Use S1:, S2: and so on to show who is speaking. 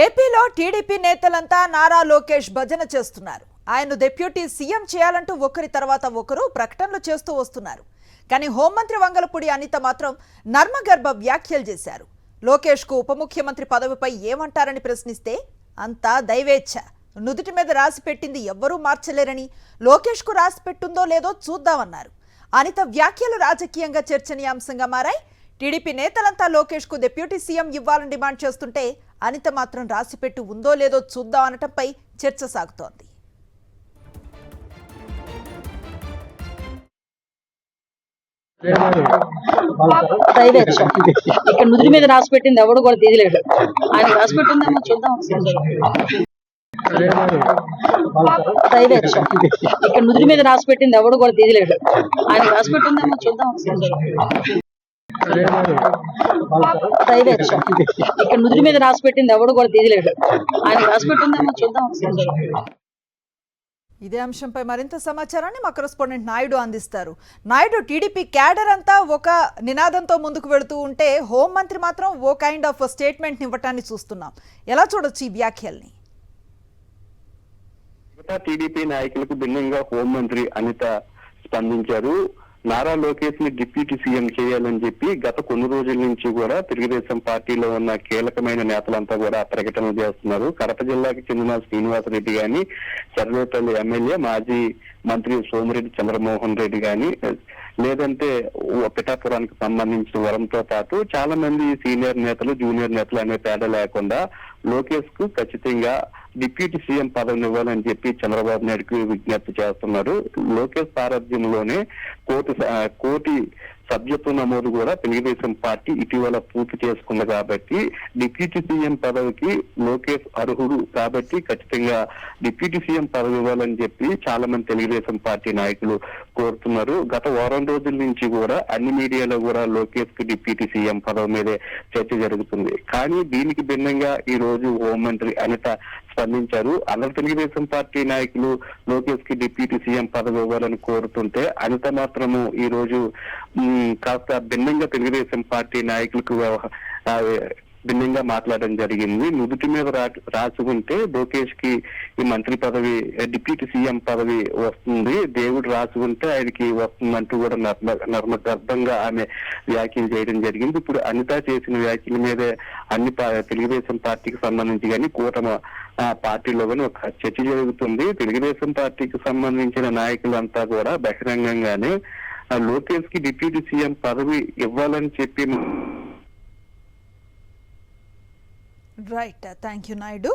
S1: ఏపీలో టీడీపీ నేతలంతా నారా లోకేష్ భజన చేస్తున్నారు. ఆయన డిప్యూటీ సీఎం చేయాలంటూ ఒకరి తర్వాత ఒకరు ప్రకటనలు చేస్తూ వస్తున్నారు. కానీ హోంమంత్రి వంగలపూడి అనిత మాత్రం నర్మగర్భ వ్యాఖ్యలు చేశారు. లోకేష్ కు ఉప ముఖ్యమంత్రి పదవిపై ఏమంటారని ప్రశ్నిస్తే అంతా దైవేచ్ఛ, నుదుటి మీద రాసి పెట్టింది ఎవ్వరూ మార్చలేరని, లోకేష్ కు రాసి పెట్టుందో లేదో చూద్దామన్నారు. అనిత వ్యాఖ్యలు రాజకీయంగా చర్చనీయాంశంగా మారాయి. టీడీపీ నేతలంతా లోకేష్ కు డిప్యూటీ సీఎం ఇవ్వాలని డిమాండ్ చేస్తుంటే అనిత మాత్రం రాసిపెట్టు ఉందో లేదో చూద్దాం అనటంపై చర్చ సాగుతోంది.
S2: ఇక్కడ నుదుటి మీద రాసి పెట్టింది ఎవడు కూడా తీయలేడు. ఆయన రాసి పెట్టిందేమో చూద్దాం. ఇక్కడ నుదుటి మీద రాసి పెట్టింది ఎవడు కూడా తీయలేడు. ఆయన రాసి పెట్టిందేమో చూద్దాం. ఇక్కడ నుదుటి మీద రాసి పెట్టింది ఎవడు కూడా తీయలేడు. ఆయన రాసి పెట్టిందేమో చూద్దాం.
S1: ఇదే అంశంపై మరింత సమాచారాన్ని మా కరెస్పాండెంట్ నాయుడు అందిస్తారు. నాయుడు, టీడీపీ క్యాడర్ అంతా ఒక నినాదంతో ముందుకు వెళుతూ ఉంటే హోంమంత్రి మాత్రం ఓ కైండ్ ఆఫ్ స్టేట్మెంట్ ఇవ్వటాన్ని చూస్తున్నాం. ఎలా చూడొచ్చు ఈ వ్యాఖ్యల్ని?
S3: టీడీపీ నాయకులకు భిన్నంగా హోంమంత్రి అనిత స్పందించారు. నారా లోకేష్ ని డిప్యూటీ సీఎం చేయాలని చెప్పి గత కొన్ని రోజుల నుంచి కూడా తెలుగుదేశం పార్టీలో ఉన్న కీలకమైన నేతలంతా కూడా ప్రకటనలు చేస్తున్నారు. కడప జిల్లాకి చెందిన శ్రీనివాసరెడ్డి గాని, సర్వేపల్లి ఎమ్మెల్యే మాజీ మంత్రి సోమిరెడ్డి చంద్రమోహన్ రెడ్డి గాని, లేదంటే పిఠాపురానికి సంబంధించిన వరంతో పాటు చాలా మంది సీనియర్ నేతలు, జూనియర్ నేతలు అనే తేడా లేకుండా లోకేష్ కు ఖచ్చితంగా డిప్యూటీ సీఎం పదవిని ఇవ్వాలని చెప్పి చంద్రబాబు నాయుడుకి విజ్ఞప్తి చేస్తున్నారు. లోకేష్ సారథ్యంలోనే కోటి సభ్యత్వ నమోదు కూడా తెలుగుదేశం పార్టీ ఇటీవల పూర్తి చేసుకుంది కాబట్టి డిప్యూటీ సీఎం పదవికి లోకేష్ అర్హుడు కాబట్టి ఖచ్చితంగా డిప్యూటీ సీఎం పదవి ఇవ్వాలని చెప్పి చాలా మంది తెలుగుదేశం పార్టీ నాయకులు కోరుతున్నారు. గత వారం రోజుల నుంచి కూడా అన్ని మీడియాలో కూడా లోకేష్ కి డిప్యూటీ సీఎం పదవి మీదే చర్చ జరుగుతుంది. కానీ దీనికి భిన్నంగా ఈ రోజు హోంమంత్రి అనిత స్పందించారు. అందరు తెలుగుదేశం పార్టీ నాయకులు లోకేష్ కి డిప్యూటీ సీఎం పదవి ఇవ్వాలని కోరుతుంటే అనిత మాత్రము ఈ రోజు కాస్త భిన్నంగా తెలుగుదేశం పార్టీ నాయకులకు భిన్నంగా మాట్లాడడం జరిగింది. నుదుటి మీద రాసుకుంటే లోకేష్ కి ఈ మంత్రి పదవి, డిప్యూటీ సీఎం పదవి వస్తుంది, దేవుడు రాసుకుంటే ఆయనకి వస్తుందంటూ కూడా నర్మగర్భంగా ఆమె వ్యాఖ్యలు చేయడం జరిగింది. ఇప్పుడు అనిత చేసిన వ్యాఖ్యల మీదే అన్ని తెలుగుదేశం పార్టీకి సంబంధించి కానీ కూటమి పార్టీలో కానీ ఒక చర్చ జరుగుతుంది. తెలుగుదేశం పార్టీకి సంబంధించిన నాయకులంతా కూడా బహిరంగంగానే లోకేష్ కి డిప్యూటీ సీఎం పదవి ఇవ్వాలని చెప్పి
S1: రైట్, థ్యాంక్ యూ నాయుడు.